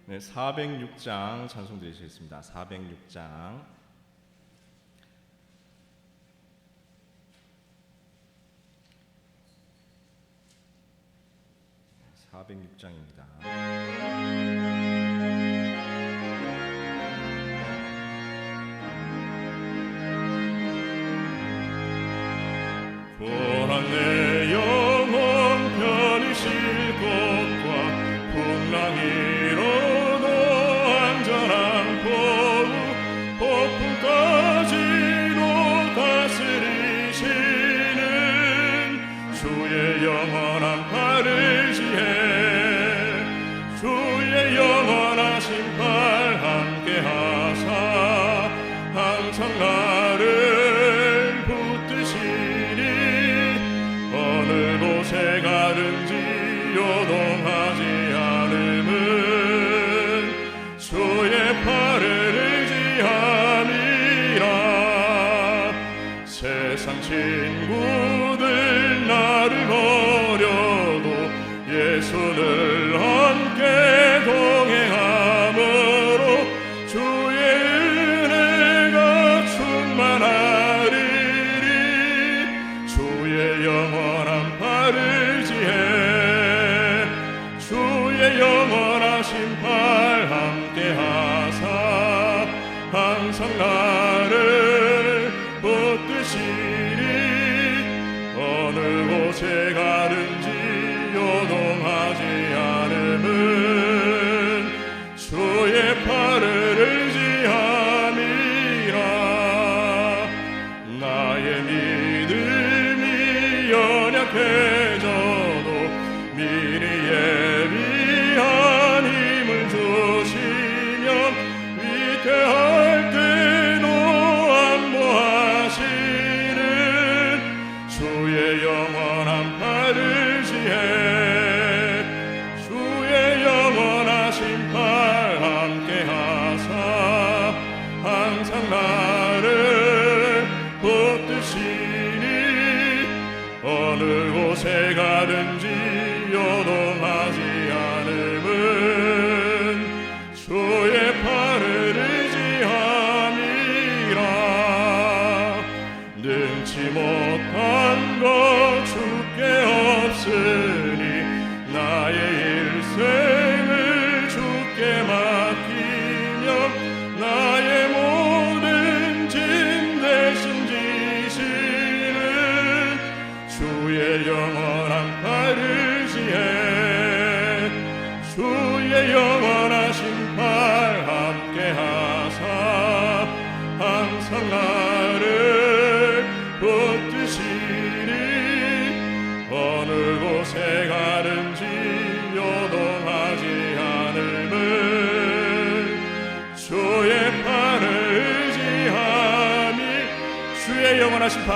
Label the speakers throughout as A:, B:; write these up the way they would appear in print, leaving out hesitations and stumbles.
A: 네, 406장 찬송 드리시겠습니다. 406장. 406장입니다. 고난의 영혼 편히 쉴 곳과 풍랑이로도 안전한 포구 폭풍까지도 다스리시는 주의 영원한 팔을 지혜 주의 영원하신 팔 함께하사 항상 나를 붙드시니 어느 곳에 가든지 요동하지 않음은 주의 팔을 의지함이라. 세상 친구들 나를 버려도 예수를 함께 동행함으로 주의 은혜가 충만하리니 주의 영원한 팔을 지혜 주의 영원하신 팔 함께하사 항상 나를 붙드시니 어느 곳에 가든지 요동하지 않음은 주의 팔을 의지함이라. 나의 믿음이 연약해져도 미리 예비한 힘을 주시며 위태할 때도 안보하시는 주의 영원한 팔을 지혜 주의 영원하신 팔 함께하사 항상 나를 붙드시니 어느 곳에 가든지 요동하지 않음은 주의 팔을 의지함이라. 능치 못한 것 주께 없으니 나의 일생을 주께 맡기며 나의 모든 짐 대신 지시는 주의 영원한 팔을 지혜 주의 영원하신 팔 함께하사 항상 나를 붙드시니 어느 곳에 가든지 요동하지 않음은 주의 팔을 의지함이 주의 영원하신 팔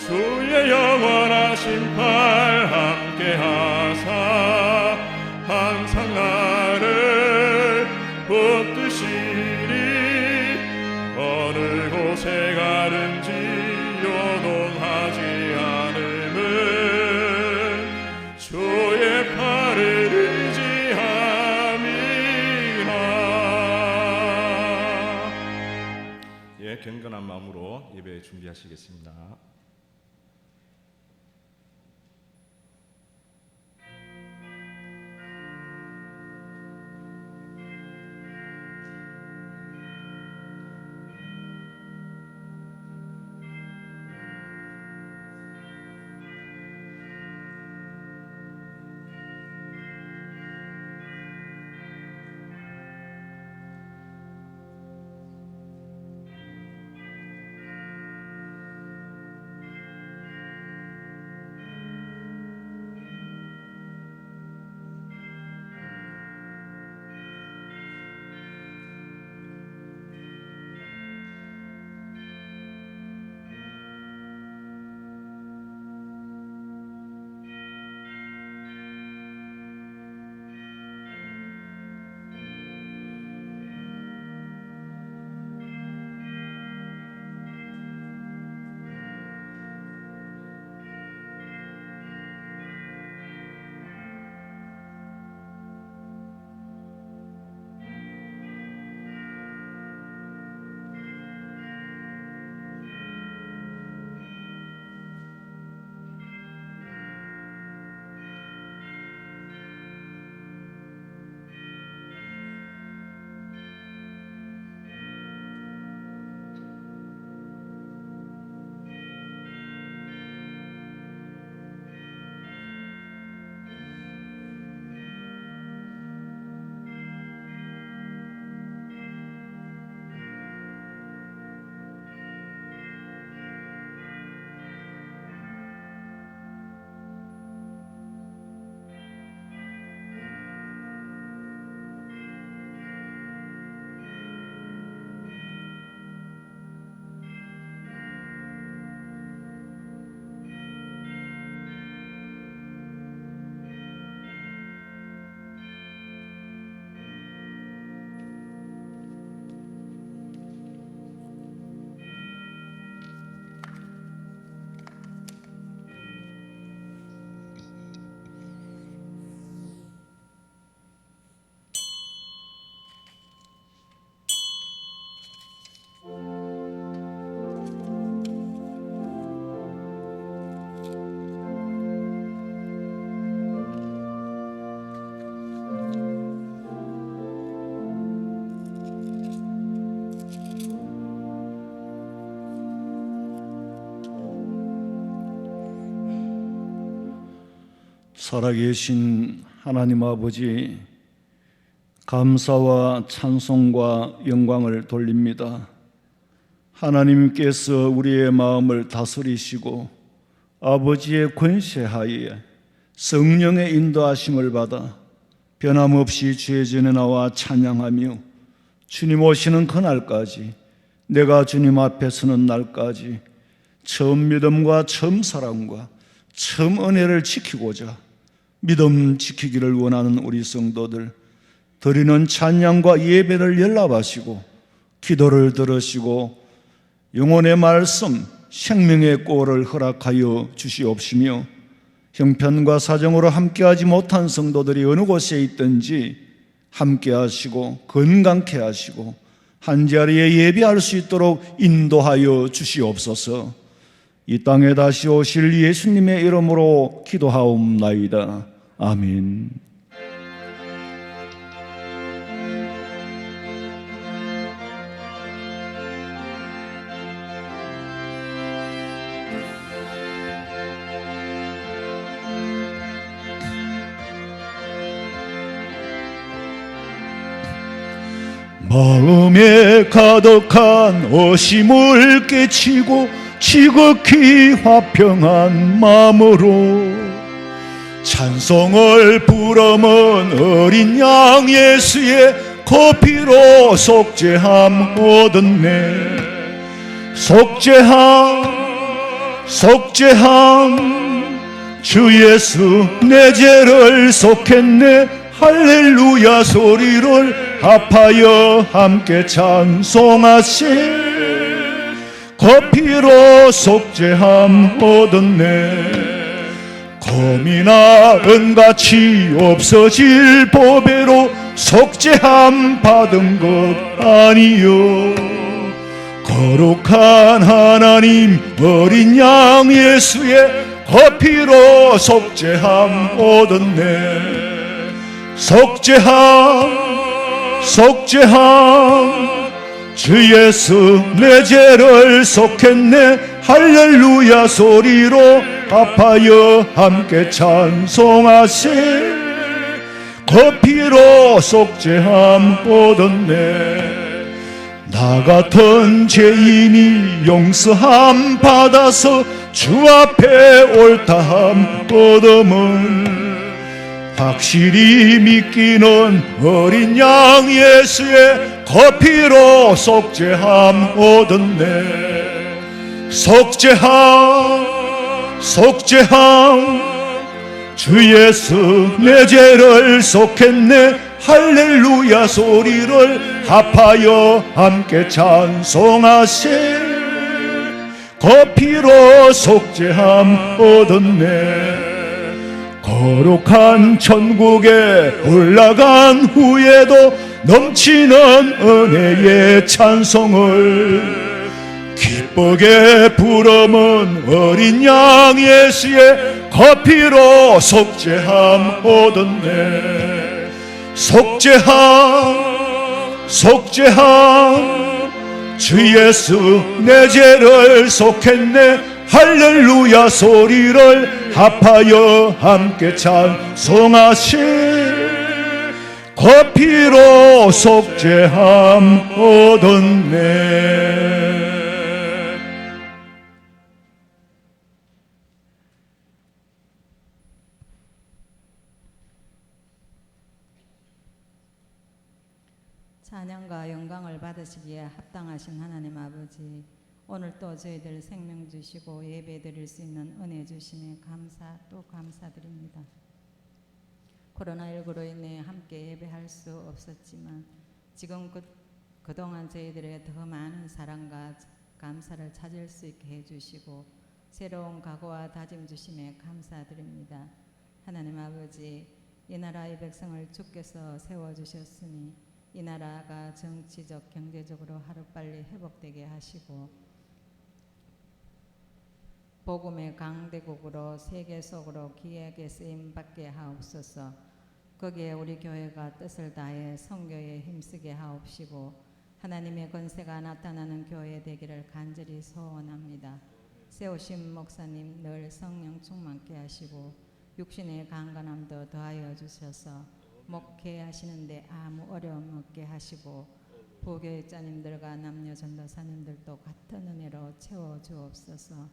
A: 주의 영원하신 팔 함께하사 항상 나를 붙드시니 어느 곳에 가든지 요동하지 않음은 주의 팔을 의지함이라. 예, 경건한 마음으로 예배 준비하시겠습니다.
B: 살아계신 하나님 아버지, 감사와 찬송과 영광을 돌립니다. 하나님께서 우리의 마음을 다스리시고 아버지의 권세하에 성령의 인도하심을 받아 변함없이 주의 전에 나와 찬양하며 주님 오시는 그날까지, 내가 주님 앞에 서는 날까지 처음 믿음과 처음 사랑과 처음 은혜를 지키고자 믿음 지키기를 원하는 우리 성도들, 드리는 찬양과 예배를 연락하시고 기도를 들으시고 영혼의 말씀, 생명의 꼴을 허락하여 주시옵시며, 형편과 사정으로 함께하지 못한 성도들이 어느 곳에 있든지 함께하시고 건강케 하시고 한자리에 예배할 수 있도록 인도하여 주시옵소서. 이 땅에 다시 오실 예수님의 이름으로 기도하옵나이다. 아멘. 마음에 가득한 어심을 깨치고 지극히 화평한 마음으로 찬송을 부름은 어린 양 예수의 그 피로 속죄함 얻었네. 속죄함 주 예수 내 죄를 속했네. 할렐루야 소리를 합하여 함께 찬송하세. 그 피로 속죄함 얻었네. 검이나 은같이 없어질 보배로 속죄함 받은 것 아니요. 거룩한 하나님 어린 양 예수의 그 피로 속죄함 얻었네. 속죄함 주 예수 내 죄를 속했네. 할렐루야 소리로 합하여 함께 찬송하세. 그 피로 속죄함 얻었네. 나 같은 죄인이 용서함 받아서 주 앞에 옳다함 얻음은 확실히 믿기는 어린 양 예수의 그 피로 속죄함 얻었네. 속죄함 주 예수 내 죄를 속했네. 할렐루야 소리를 합하여 함께 찬송하세. 그 피로 속죄함 얻었네. 거룩한 천국에 올라간 후에도 넘치는 은혜의 찬송을 기쁘게 부름은 어린 양 예수의 그 피로 속죄함 얻었네. 속죄함 주 예수 내 죄를 속했네. 할렐루야 소리를 합하여 함께 찬송하세. 그 피로 속죄함 얻었네.
C: 찬양과 영광을 받으시기에 합당하신 하나님 아버지, 오늘 또 저희들 생명 주시고 예배 드릴 수 있는 은혜 주심에 감사 또 감사드립니다. 코로나19로 인해 함께 예배할 수 없었지만 지금 그동안 저희들의 더 많은 사랑과 감사를 찾을 수 있게 해주시고 새로운 각오와 다짐 주심에 감사드립니다. 하나님 아버지, 이 나라의 백성을 주께서 세워주셨으니 이 나라가 정치적, 경제적으로 하루빨리 회복되게 하시고 복음의 강대국으로 세계 속으로 귀하게 쓰임받게 하옵소서. 거기에 우리 교회가 뜻을 다해 선교에 힘쓰게 하옵시고 하나님의 권세가 나타나는 교회 되기를 간절히 소원합니다. 세우신 목사님 늘 성령 충만케 하시고 육신의 강건함도 더하여 주셔서 목회하시는데 아무 어려움 없게 하시고 부교육자님들과 남녀 전도사님들도 같은 은혜로 채워 주옵소서.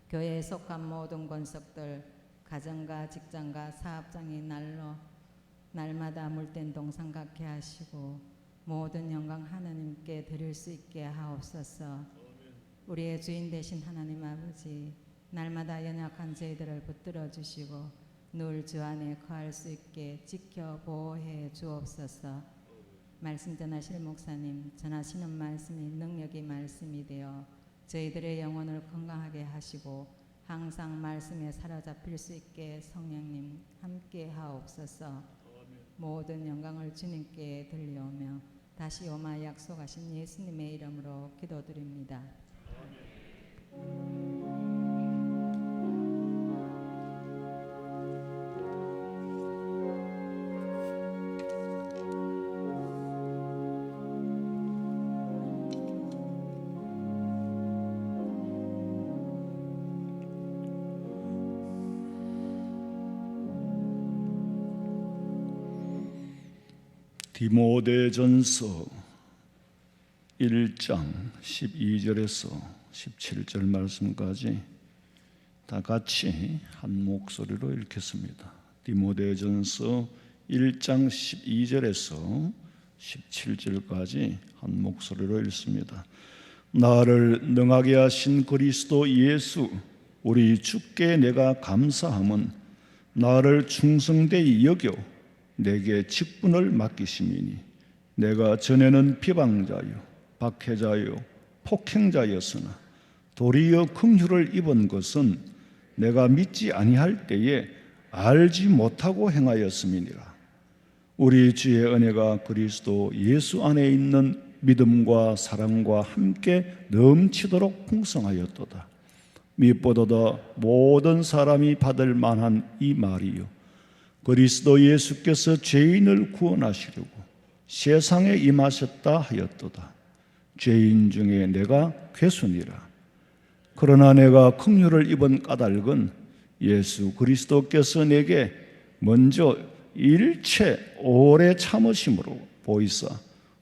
C: 교회에 속한 모든 권속들 가정과 직장과 사업장이 날마다 물된 동상 같게 하시고 모든 영광 하나님께 드릴 수 있게 하옵소서. 우리의 주인 되신 하나님 아버지, 날마다 연약한 저희들을 붙들어 주시고 늘 주 안에 거할 수 있게 지켜 보호해 주옵소서. 말씀 전하실 목사님, 전하시는 말씀이 능력이 말씀이 되어 저희들의 영혼을 건강하게 하시고 항상 말씀에 사로잡힐 수 있게 성령님 함께 하옵소서. 모든 영광을 주님께 들려오며 다시 오마 약속하신 예수님의 이름으로 기도드립니다.
B: 디모데전서 1장 12절에서 17절 말씀까지 다 같이 한 목소리로 읽겠습니다. 디모데전서 1장 12절에서 17절까지 한 목소리로 읽습니다. 나를 능하게 하신 그리스도 예수 우리 주께 내가 감사함은 나를 충성되이 여겨 내게 직분을 맡기심이니 내가 전에는 비방자요 박해자요 폭행자였으나 도리어 긍휼을 입은 것은 내가 믿지 아니할 때에 알지 못하고 행하였음이니라. 우리 주의 은혜가 그리스도 예수 안에 있는 믿음과 사랑과 함께 넘치도록 풍성하였도다. 무엇보다도 모든 사람이 받을 만한 이 말이요 그리스도 예수께서 죄인을 구원하시려고 세상에 임하셨다 하였도다. 죄인 중에 내가 괴순이라. 그러나 내가 긍휼을 입은 까닭은 예수 그리스도께서 내게 먼저 일체 오래 참으심으로 보이사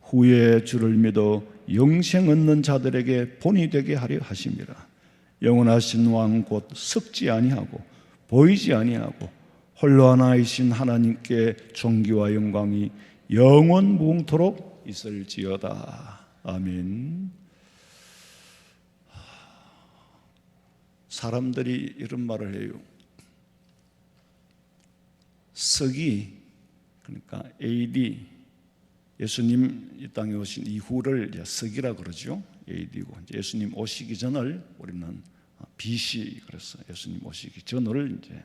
B: 후에 주를 믿어 영생 얻는 자들에게 본이 되게 하려 하심이라. 영원하신 왕 곧 썩지 아니하고 보이지 아니하고 홀로 하나이신 하나님께 존귀와 영광이 영원 무궁토록 있을지어다. 아멘. 사람들이 이런 말을 해요. 서기, 그러니까 AD, 예수님 이 땅에 오신 이후를 서기라 그러죠. AD고 예수님 오시기 전을 우리는 BC 그래서 예수님 오시기 전을 이제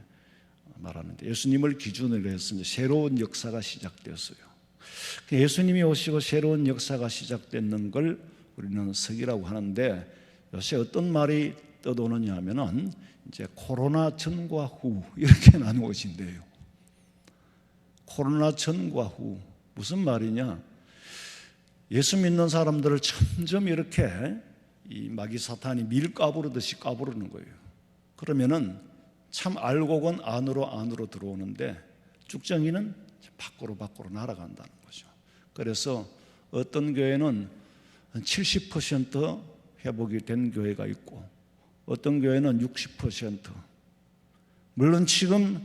B: 말하는데 예수님을 기준으로 해서 이제 새로운 역사가 시작되었어요. 예수님이 오시고 새로운 역사가 시작되는 걸 우리는 서기라고 하는데 요새 어떤 말이 떠도느냐 하면은 이제 코로나 전과 후 이렇게 나누어진대요. 코로나 전과 후 무슨 말이냐? 예수 믿는 사람들을 점점 이렇게 이 마귀 사탄이 밀 까부르듯이 까부르는 거예요. 그러면은 참 알곡은 안으로 들어오는데 쭉정이는 밖으로 날아간다는 거죠. 그래서 어떤 교회는 70% 회복이 된 교회가 있고 어떤 교회는 60%. 물론 지금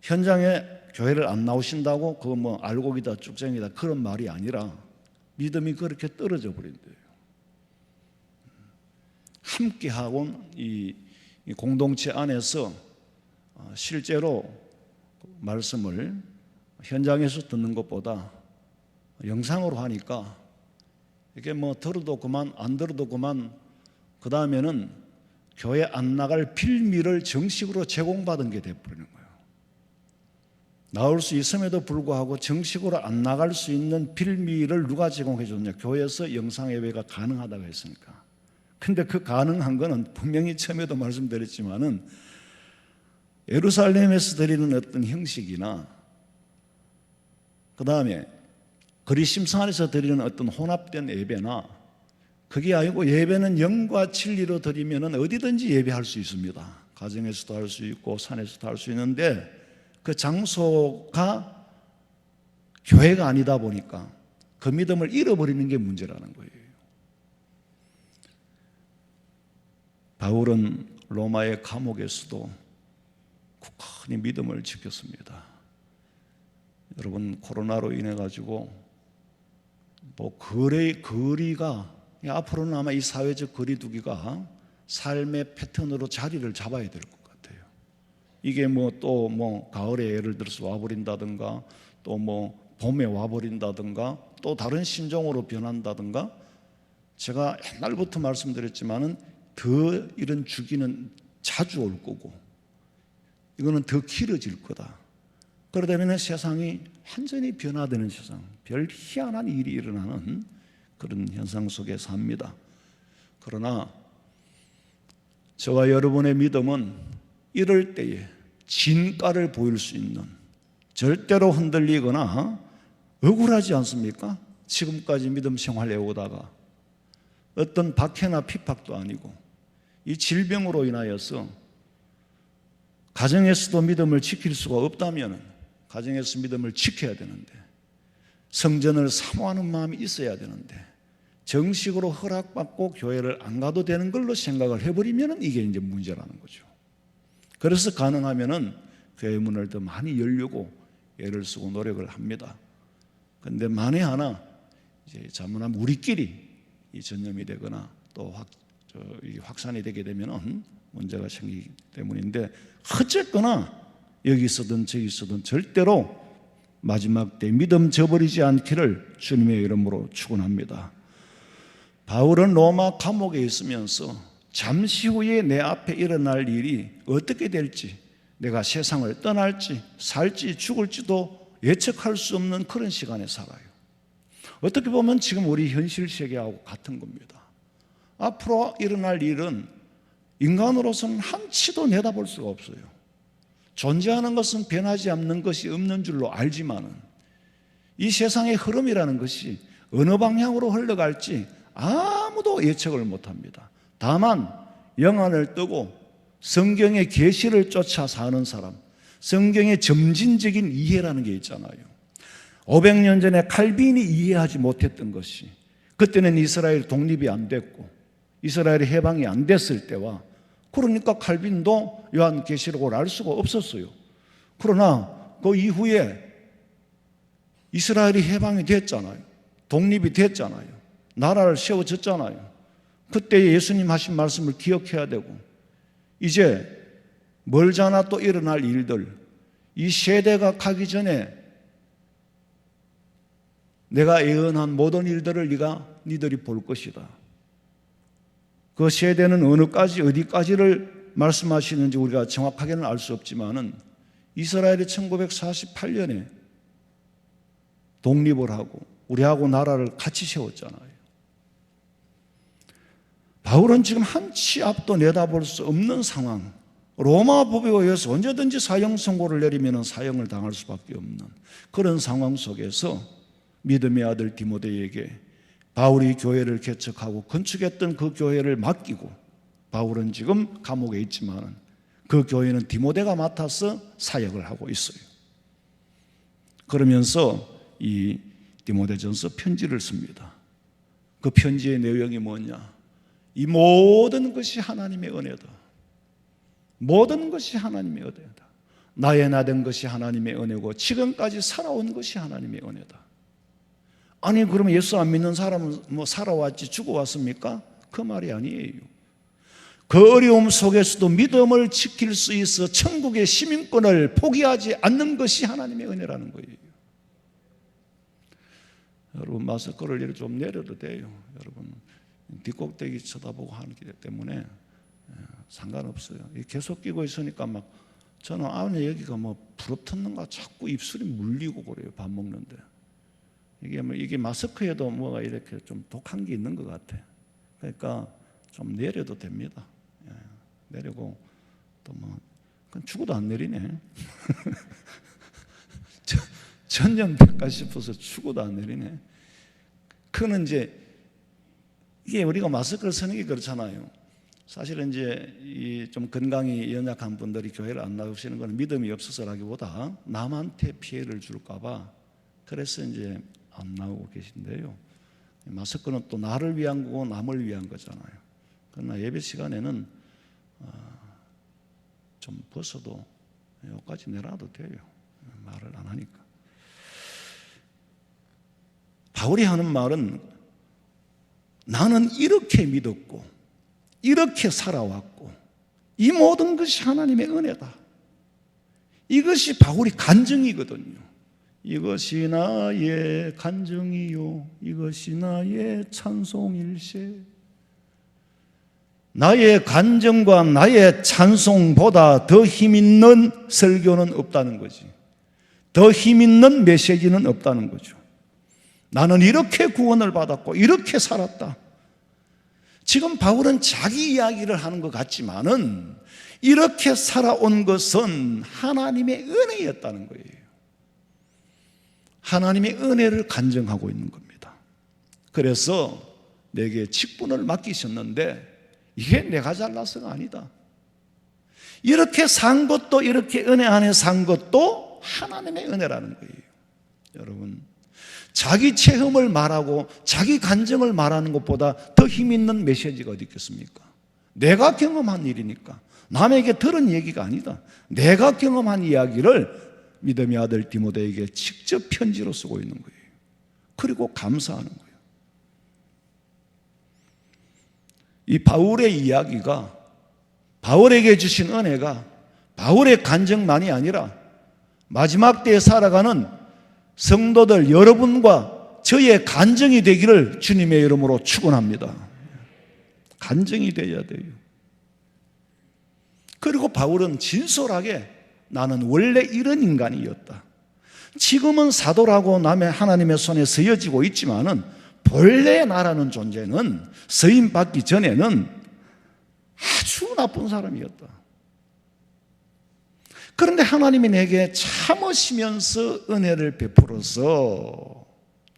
B: 현장에 교회를 안 나오신다고 그거 뭐 알곡이다 쭉정이다 그런 말이 아니라 믿음이 그렇게 떨어져 버린대요. 함께하고 이 공동체 안에서 실제로 말씀을 현장에서 듣는 것보다 영상으로 하니까 이게 뭐 들어도 그만 안 들어도 그만 그 다음에는 교회 안 나갈 빌미를 정식으로 제공받은 게 돼버리는 거예요. 나올 수 있음에도 불구하고 정식으로 안 나갈 수 있는 빌미를 누가 제공해 줬냐? 교회에서 영상 예배가 가능하다고 했으니까. 근데 그 가능한 거는 분명히 처음에도 말씀드렸지만은 예루살렘에서 드리는 어떤 형식이나 그 다음에 그리심산에서 드리는 어떤 혼합된 예배나 그게 아니고 예배는 영과 진리로 드리면 어디든지 예배할 수 있습니다. 가정에서도 할 수 있고 산에서도 할 수 있는데 그 장소가 교회가 아니다 보니까 그 믿음을 잃어버리는 게 문제라는 거예요. 바울은 로마의 감옥에서도 굳건히 믿음을 지켰습니다. 여러분, 코로나로 인해 가지고 뭐 거리가 앞으로는 아마 이 사회적 거리두기가 삶의 패턴으로 자리를 잡아야 될 것 같아요. 이게 또 가을에 예를 들어서 와버린다든가 또 봄에 와버린다든가 또 다른 신종으로 변한다든가, 제가 옛날부터 말씀드렸지만은 더 이런 주기는 자주 올 거고 이거는 더 길어질 거다. 그러다 보면 세상이 완전히 변화되는 세상, 별 희한한 일이 일어나는 그런 현상 속에 삽니다. 그러나 저와 여러분의 믿음은 이럴 때에 진가를 보일 수 있는, 절대로 흔들리거나 억울하지 않습니까? 지금까지 믿음 생활해 오다가 어떤 박해나 핍박도 아니고 이 질병으로 인하여서 가정에서도 믿음을 지킬 수가 없다면 가정에서 믿음을 지켜야 되는데, 성전을 사모하는 마음이 있어야 되는데 정식으로 허락받고 교회를 안 가도 되는 걸로 생각을 해버리면 이게 이제 문제라는 거죠. 그래서 가능하면은 교회 문을 더 많이 열려고 애를 쓰고 노력을 합니다. 그런데 만에 하나 이제 잘못하면 우리끼리 이 전염이 되거나 또 확산이 되게 되면은 문제가 생기기 때문인데, 어쨌거나 여기 있어든 저기 있어든 절대로 마지막 때 믿음 저버리지 않기를 주님의 이름으로 축원합니다. 바울은 로마 감옥에 있으면서 잠시 후에 내 앞에 일어날 일이 어떻게 될지, 내가 세상을 떠날지 살지 죽을지도 예측할 수 없는 그런 시간에 살아요. 어떻게 보면 지금 우리 현실 세계하고 같은 겁니다. 앞으로 일어날 일은 인간으로서는 한치도 내다볼 수가 없어요. 존재하는 것은 변하지 않는 것이 없는 줄로 알지만은 이 세상의 흐름이라는 것이 어느 방향으로 흘러갈지 아무도 예측을 못합니다. 다만 영안을 뜨고 성경의 계시를 쫓아 사는 사람, 성경의 점진적인 이해라는 게 있잖아요. 500년 전에 칼빈이 이해하지 못했던 것이, 그때는 이스라엘 독립이 안 됐고 이스라엘의 해방이 안 됐을 때와, 그러니까 칼빈도 요한계시록을 알 수가 없었어요. 그러나 그 이후에 이스라엘이 해방이 됐잖아요. 독립이 됐잖아요. 나라를 세워졌잖아요. 그때 예수님 하신 말씀을 기억해야 되고, 이제 멀잖아 또 일어날 일들, 이 세대가 가기 전에 내가 예언한 모든 일들을 니들이 볼 것이다. 그 세대는 어느까지 어디까지를 말씀하시는지 우리가 정확하게는 알 수 없지만은 이스라엘이 1948년에 독립을 하고 우리하고 나라를 같이 세웠잖아요. 바울은 지금 한치 앞도 내다볼 수 없는 상황, 로마 법에 의해서 언제든지 사형 선고를 내리면 사형을 당할 수밖에 없는 그런 상황 속에서 믿음의 아들 디모데에게 바울이 교회를 개척하고 건축했던 그 교회를 맡기고, 바울은 지금 감옥에 있지만 그 교회는 디모데가 맡아서 사역을 하고 있어요. 그러면서 이 디모데전서 편지를 씁니다. 그 편지의 내용이 뭐냐? 이 모든 것이 하나님의 은혜다. 모든 것이 하나님의 은혜다. 나의 나된 것이 하나님의 은혜고 지금까지 살아온 것이 하나님의 은혜다. 아니 그러면 예수 안 믿는 사람은 살아왔지 죽어왔습니까? 그 말이 아니에요. 그 어려움 속에서도 믿음을 지킬 수 있어 천국의 시민권을 포기하지 않는 것이 하나님의 은혜라는 거예요. 여러분 마스크를 이렇게 좀 내려도 돼요. 여러분 뒷꼭대기 쳐다보고 하기 때문에 상관없어요. 계속 끼고 있으니까 막 저는 안에 여기가 부럽텄는가 자꾸 입술이 물리고 그래요. 밥 먹는데. 이게 마스크에도 뭐가 이렇게 좀 독한 게 있는 것 같아. 그러니까 좀 내려도 됩니다. 내리고 또 그건 죽어도 안 내리네. 전염될까 싶어서 죽어도 안 내리네. 그는 이제 이게 우리가 마스크를 쓰는 게 그렇잖아요. 사실은 이제 이 좀 건강이 연약한 분들이 교회를 안 나오시는 건 믿음이 없어서라기보다 남한테 피해를 줄까봐 그래서 이제 안 나오고 계신데요. 마스크는 또 나를 위한 거고 남을 위한 거잖아요. 그러나 예배 시간에는 좀 벗어도 여기까지 내려도 돼요. 말을 안 하니까. 바울이 하는 말은 나는 이렇게 믿었고 이렇게 살아왔고 이 모든 것이 하나님의 은혜다. 이것이 바울이 간증이거든요. 이것이 나의 간증이요 이것이 나의 찬송일세. 나의 간증과 나의 찬송보다 더 힘있는 설교는 없다는 거지. 더 힘있는 메시지는 없다는 거죠. 나는 이렇게 구원을 받았고 이렇게 살았다. 지금 바울은 자기 이야기를 하는 것 같지만은 이렇게 살아온 것은 하나님의 은혜였다는 거예요. 하나님의 은혜를 간증하고 있는 겁니다. 그래서 내게 직분을 맡기셨는데 이게 내가 잘나서가 아니다. 이렇게 산 것도 이렇게 은혜 안에 산 것도 하나님의 은혜라는 거예요. 여러분, 자기 체험을 말하고 자기 간증을 말하는 것보다 더 힘있는 메시지가 어디 있겠습니까? 내가 경험한 일이니까 남에게 들은 얘기가 아니다. 내가 경험한 이야기를 믿음의 아들 디모데에게 직접 편지로 쓰고 있는 거예요. 그리고 감사하는 거예요. 이 바울의 이야기가, 바울에게 주신 은혜가 바울의 간증만이 아니라 마지막 때에 살아가는 성도들 여러분과 저의 간증이 되기를 주님의 이름으로 축원합니다. 간증이 되어야 돼요. 그리고 바울은 진솔하게 나는 원래 이런 인간이었다. 지금은 사도라고 남의 하나님의 손에 쓰여지고 있지만은 본래 나라는 존재는 서임 받기 전에는 아주 나쁜 사람이었다. 그런데 하나님이 내게 참으시면서 은혜를 베풀어서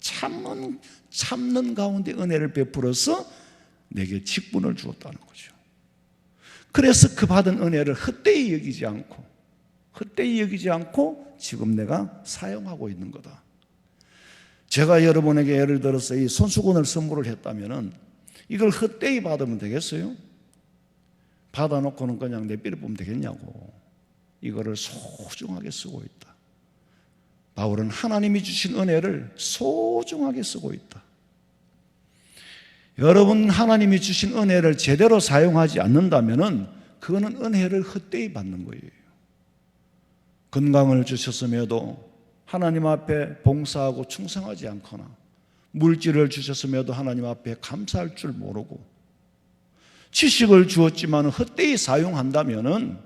B: 참는 가운데 은혜를 베풀어서 내게 직분을 주었다는 거죠. 그래서 그 받은 은혜를 헛되이 여기지 않고 지금 내가 사용하고 있는 거다. 제가 여러분에게 예를 들어서 이 손수건을 선물을 했다면은 이걸 헛되이 받으면 되겠어요? 받아놓고는 그냥 내비를 보면 되겠냐고. 이거를 소중하게 쓰고 있다. 바울은 하나님이 주신 은혜를 소중하게 쓰고 있다. 여러분, 하나님이 주신 은혜를 제대로 사용하지 않는다면은 그거는 은혜를 헛되이 받는 거예요. 건강을 주셨음에도 하나님 앞에 봉사하고 충성하지 않거나, 물질을 주셨음에도 하나님 앞에 감사할 줄 모르고, 지식을 주었지만 헛되이 사용한다면은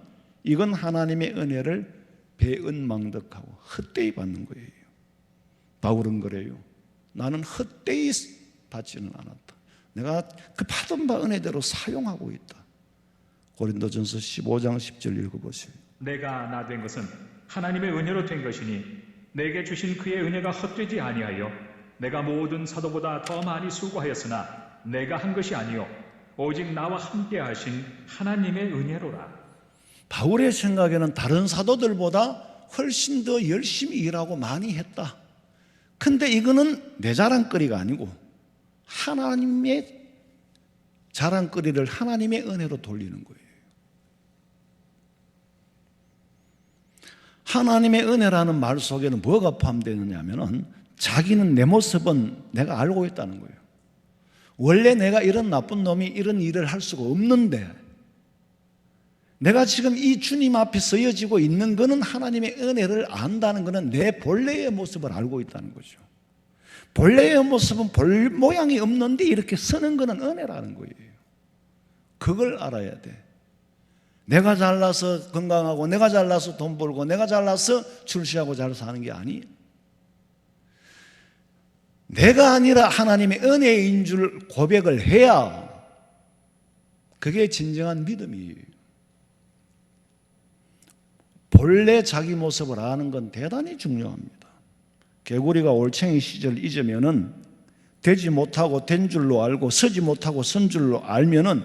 B: 이건 하나님의 은혜를 배은망덕하고 헛되이 받는 거예요. 바울은 그래요. 나는 헛되이 받지는 않았다. 내가 그 받은 바 은혜대로 사용하고 있다. 고린도전서 15장 10절 읽어보세요.
D: 내가 나 된 것은 하나님의 은혜로 된 것이니 내게 주신 그의 은혜가 헛되지 아니하여 내가 모든 사도보다 더 많이 수고하였으나 내가 한 것이 아니요 오직 나와 함께 하신 하나님의 은혜로라.
B: 바울의 생각에는 다른 사도들보다 훨씬 더 열심히 일하고 많이 했다. 근데 이거는 내 자랑거리가 아니고 하나님의 자랑거리를 하나님의 은혜로 돌리는 거예요. 하나님의 은혜라는 말 속에는 뭐가 포함되어 하면은 자기는 내 모습은 내가 알고 있다는 거예요. 원래 내가 이런 나쁜 놈이 이런 일을 할 수가 없는데 내가 지금 이 주님 앞에 서여지고 있는 것은 하나님의 은혜를 안다는 것은 내 본래의 모습을 알고 있다는 거죠. 본래의 모습은 볼 모양이 없는데 이렇게 서는 것은 은혜라는 거예요. 그걸 알아야 돼. 내가 잘나서 건강하고 내가 잘나서 돈 벌고 내가 잘나서 출세하고 잘 사는 게 아니에요. 내가 아니라 하나님의 은혜인 줄 고백을 해야 그게 진정한 믿음이에요. 본래 자기 모습을 아는 건 대단히 중요합니다. 개구리가 올챙이 시절 잊으면은 되지 못하고 된 줄로 알고 서지 못하고 선 줄로 알면은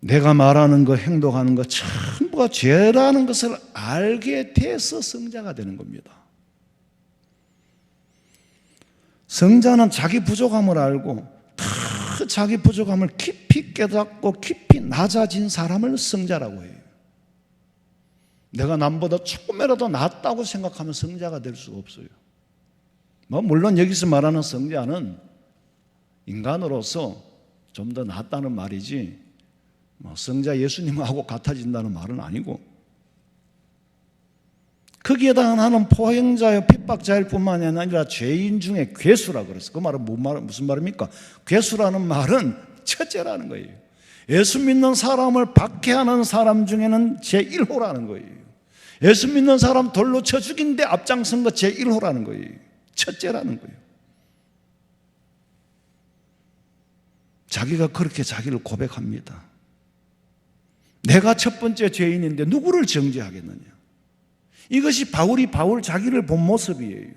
B: 내가 말하는 거, 행동하는 거 전부가 죄라는 것을 알게 돼서 성자가 되는 겁니다. 성자는 자기 부족함을 알고 다 자기 부족함을 깊이 깨닫고 깊이 낮아진 사람을 성자라고 해요. 내가 남보다 조금이라도 낫다고 생각하면 성자가 될 수가 없어요. 물론 여기서 말하는 성자는 인간으로서 좀 더 낫다는 말이지 성자 예수님하고 같아진다는 말은 아니고, 거기에다 나는 포행자여 핍박자일 뿐만이 아니라 죄인 중에 괴수라 그랬어. 그 말은 무슨 말입니까? 괴수라는 말은 첫째라는 거예요. 예수 믿는 사람을 박해하는 사람 중에는 제1호라는 거예요. 예수 믿는 사람 돌로 쳐 죽인 데 앞장선 거 제1호라는 거예요. 첫째라는 거예요. 자기가 그렇게 자기를 고백합니다. 내가 첫 번째 죄인인데 누구를 정죄하겠느냐? 이것이 바울 자기를 본 모습이에요.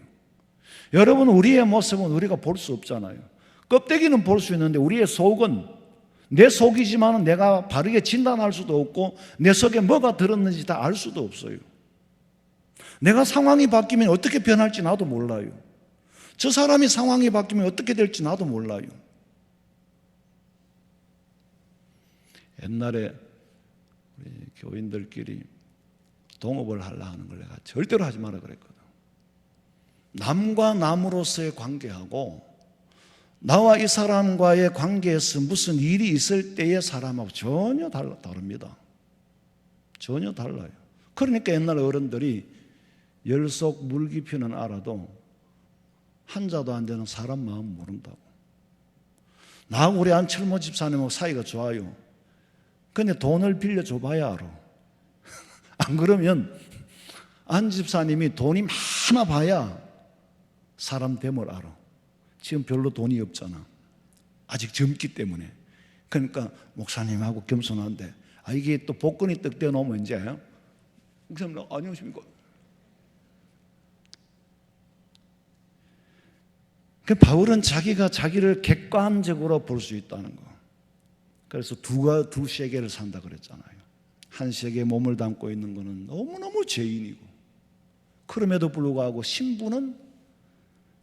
B: 여러분, 우리의 모습은 우리가 볼 수 없잖아요. 껍데기는 볼 수 있는데 우리의 속은 내 속이지만 내가 바르게 진단할 수도 없고 내 속에 뭐가 들었는지 다 알 수도 없어요. 내가 상황이 바뀌면 어떻게 변할지 나도 몰라요. 저 사람이 상황이 바뀌면 어떻게 될지 나도 몰라요. 옛날에 우리 교인들끼리 동업을 하려 하는 걸 내가 절대로 하지 마라 그랬거든. 남과 남으로서의 관계하고 나와 이 사람과의 관계에서 무슨 일이 있을 때의 사람하고 전혀 다릅니다. 전혀 달라요. 그러니까 옛날 어른들이 열 속 물 깊이는 알아도 한자도 안 되는 사람 마음 모른다고. 나하고 우리 안철모 집사님하고 사이가 좋아요. 근데 돈을 빌려줘 봐야 알아. 안 그러면 안 집사님이 돈이 많아 봐야 사람 됨을 알아. 지금 별로 돈이 없잖아. 아직 젊기 때문에. 그러니까 목사님하고 겸손한데 이게 또 복근이 떡 떼어놓으면 이제 목사님 안녕하십니까? 그 바울은 자기가 자기를 객관적으로 볼 수 있다는 거. 그래서 두 세계를 산다 그랬잖아요. 한 세계에 몸을 담고 있는 것은 너무너무 죄인이고, 그럼에도 불구하고 신부는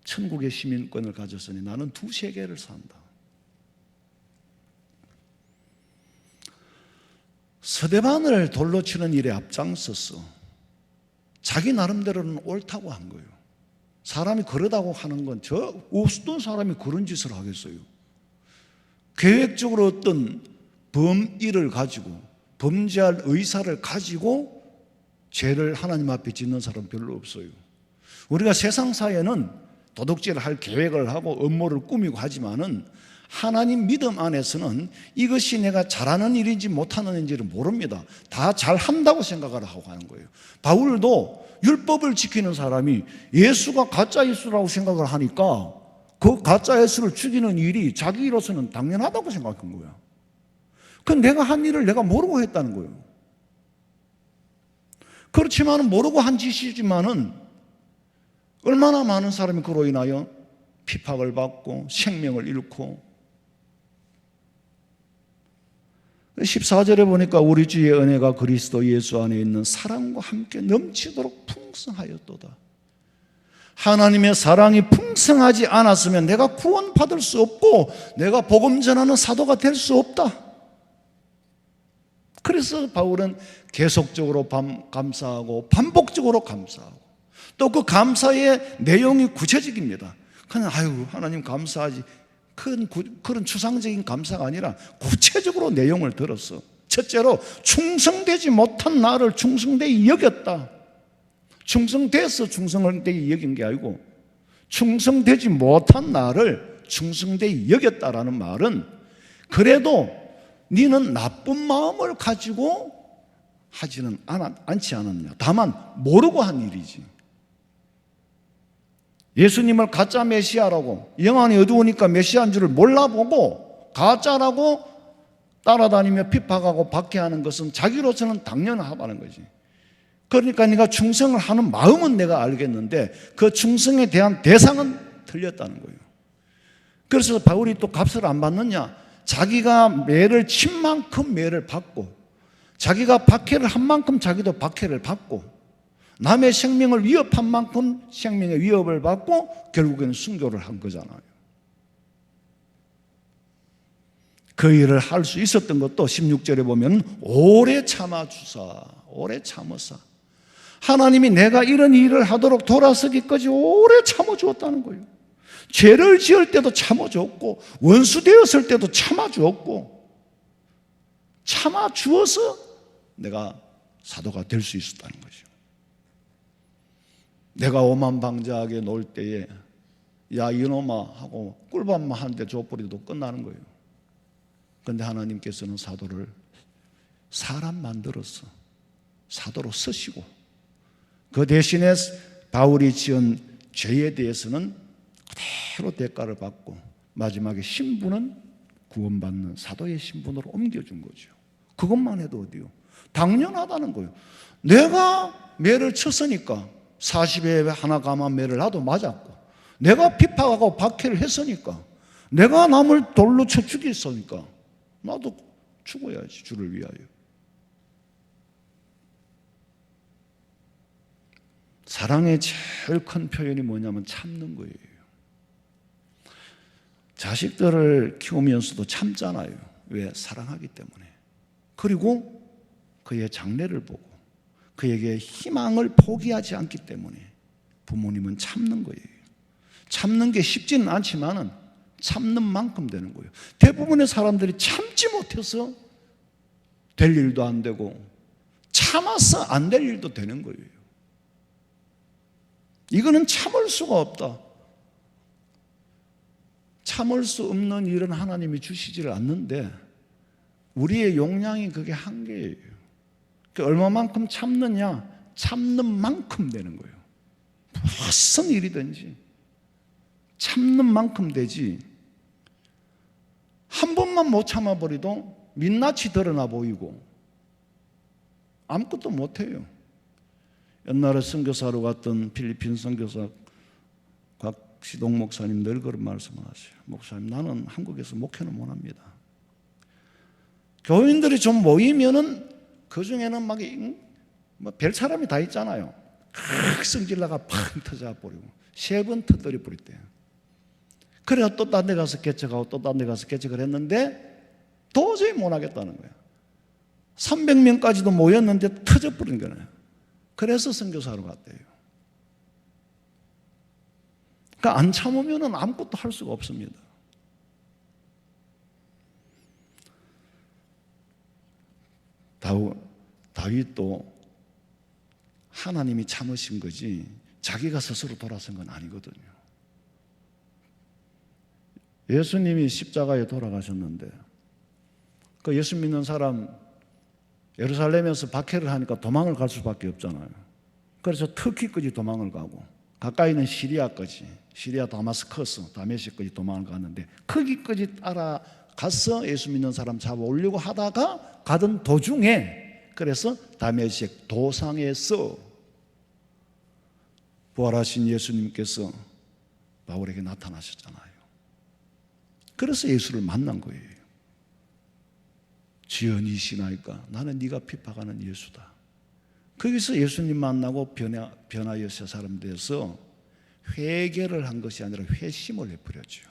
B: 천국의 시민권을 가졌으니 나는 두 세계를 산다. 서대반을 돌로 치는 일에 앞장서서 자기 나름대로는 옳다고 한 거예요. 사람이 그러다고 하는 건 저 어떤 사람이 그런 짓을 하겠어요. 계획적으로 어떤 범의를 가지고 범죄할 의사를 가지고 죄를 하나님 앞에 짓는 사람 별로 없어요. 우리가 세상 사회는 도둑질을 할 계획을 하고 음모를 꾸미고 하지만은 하나님 믿음 안에서는 이것이 내가 잘하는 일인지 못하는 일인지를 모릅니다. 다 잘한다고 생각을 하고 하는 거예요. 바울도 율법을 지키는 사람이 예수가 가짜 예수라고 생각을 하니까 그 가짜 예수를 죽이는 일이 자기로서는 당연하다고 생각한 거야. 그건 내가 한 일을 내가 모르고 했다는 거예요. 그렇지만은 모르고 한 짓이지만은 얼마나 많은 사람이 그로 인하여 핍박을 받고 생명을 잃고, 14절에 보니까 우리 주의 은혜가 그리스도 예수 안에 있는 사랑과 함께 넘치도록 풍성하였도다. 하나님의 사랑이 풍성하지 않았으면 내가 구원받을 수 없고 내가 복음 전하는 사도가 될 수 없다. 그래서 바울은 계속적으로 감사하고 반복적으로 감사하고, 또 그 감사의 내용이 구체적입니다. 그냥 하나님 감사하지, 그런 추상적인 감사가 아니라 구체적으로 내용을 들었어. 첫째로 충성되지 못한 나를 충성되이 여겼다. 충성돼서 충성되이 여긴 게 아니고 충성되지 못한 나를 충성되이 여겼다라는 말은 그래도 너는 나쁜 마음을 가지고 하지는 않지 않았냐. 다만 모르고 한 일이지. 예수님을 가짜 메시아라고, 영안이 어두우니까 메시아인 줄을 몰라보고 가짜라고 따라다니며 핍박하고 박해하는 것은 자기로서는 당연하다는 거지. 그러니까 네가 충성을 하는 마음은 내가 알겠는데 그 충성에 대한 대상은 틀렸다는 거예요. 그래서 바울이 또 값을 안 받느냐? 자기가 매를 친 만큼 매를 받고, 자기가 박해를 한 만큼 자기도 박해를 받고, 남의 생명을 위협한 만큼 생명의 위협을 받고 결국에는 순교를 한 거잖아요. 그 일을 할 수 있었던 것도 16절에 보면 오래 참아주사, 오래 참으사. 하나님이 내가 이런 일을 하도록 돌아서기까지 오래 참아주었다는 거예요. 죄를 지을 때도 참아주었고, 원수 되었을 때도 참아주었고, 참아주어서 내가 사도가 될 수 있었다는 거죠. 내가 오만방자하게 놀 때에 야 이놈아 하고 꿀밤만 하는데 줘버려도 끝나는 거예요. 그런데 하나님께서는 사도를 사람 만들어서 사도로 쓰시고, 그 대신에 바울이 지은 죄에 대해서는 그대로 대가를 받고 마지막에 신분은 구원받는 사도의 신분으로 옮겨준 거죠. 그것만 해도 어디요? 당연하다는 거예요. 내가 매를 쳤으니까 40에 하나 감한 매를 나도 맞았고, 내가 핍박하고 박해를 했으니까, 내가 남을 돌로 쳐 죽였으니까 나도 죽어야지, 주를 위하여. 사랑의 제일 큰 표현이 뭐냐면 참는 거예요. 자식들을 키우면서도 참잖아요. 왜? 사랑하기 때문에. 그리고 그의 장래를 보고 그에게 희망을 포기하지 않기 때문에 부모님은 참는 거예요. 참는 게 쉽지는 않지만은 참는 만큼 되는 거예요. 대부분의 사람들이 참지 못해서 될 일도 안 되고 참아서 안 될 일도 되는 거예요. 이거는 참을 수가 없다. 참을 수 없는 일은 하나님이 주시지를 않는데 우리의 용량이 그게 한계예요. 얼마만큼 참느냐? 참는 만큼 되는 거예요. 무슨 일이든지 참는 만큼 되지, 한 번만 못 참아버리도 민낯이 드러나 보이고 아무것도 못해요. 옛날에 선교사로 갔던 필리핀 선교사 곽시동 목사님 늘 그런 말씀을 하세요. 목사님, 나는 한국에서 목회는 못합니다. 교인들이 좀 모이면은 그 중에는 막 별 사람이 다 있잖아요. 성질나가 팡 터져버리고 3번 터뜨려 버릴 때. 그래야 또 딴 데 가서 개척하고 또 딴 데 가서 개척을 했는데 도저히 못 하겠다는 거야. 300명까지도 모였는데 터져버린 거예요. 그래서 선교사로 갔대요. 그러니까 안 참으면 아무것도 할 수가 없습니다. 다윗도 하나님이 참으신 거지 자기가 스스로 돌아선 건 아니거든요. 예수님이 십자가에 돌아가셨는데 그 예수 믿는 사람 예루살렘에서 박해를 하니까 도망을 갈 수밖에 없잖아요. 그래서 터키까지 도망을 가고 가까이는 시리아까지, 시리아 다마스커스, 다메섹까지 도망을 갔는데 거기까지 따라가서 예수 믿는 사람 잡아오려고 하다가 가던 도중에 그래서 다메섹 도상에서 부활하신 예수님께서 바울에게 나타나셨잖아요. 그래서 예수를 만난 거예요. 주여 니시나이까? 나는 네가 핍박하는 예수다. 거기서 예수님 만나고 변화여 새 사람 돼서 회개를 한 것이 아니라 회심을 베풀었죠.